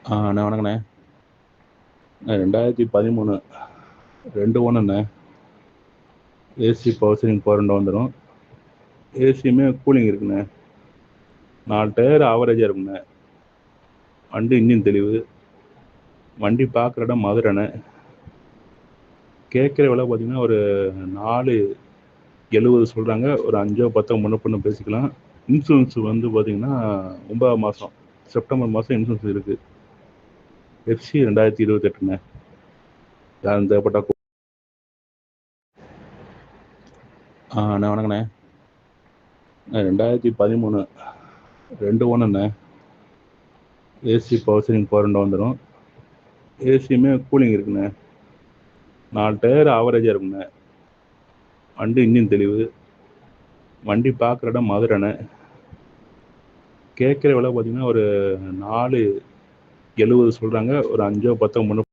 அண்ணே வணக்கண்ணே. 2013 2 ஒன்றுண்ணே. AC power steering power window வந்துடும். ஏசியுமே கூலிங் இருக்குண்ணே. 4 டயர் ஆவரேஜாக இருக்குண்ணே. வண்டி இன்ஜின் தெளிவு. வண்டி பார்க்குற இடம் மதுரைண்ணே. கேட்குற விலை பார்த்தீங்கன்னா ஒரு 470 சொல்கிறாங்க. ஒரு 5 10 முன்ன பின்ன பேசிக்கலாம். இன்சூரன்ஸ் வந்து பார்த்தீங்கன்னா 9 மாதம் செப்டம்பர் மாதம் இன்சூரன்ஸ் இருக்குது. எஃப்சி 2028ண்ணே. யாரும் தேவைப்பட்டா அண்ணே வணக்கண்ணே. 2013 2 ஒன்றுண்ணே. AC power steering power window வந்துடும். ஏசியுமே கூலிங் இருக்குண்ணே. 4 டயர் ஆவரேஜாக இருக்குண்ணே. வண்டி இன்ஜின் தெளிவு. வண்டி பார்க்குற இடம் மதுரைண்ணே. கேட்குற விலை பார்த்தீங்கன்னா ஒரு 470 சொல்கிறாங்க. ஒரு 5 10 முன்ன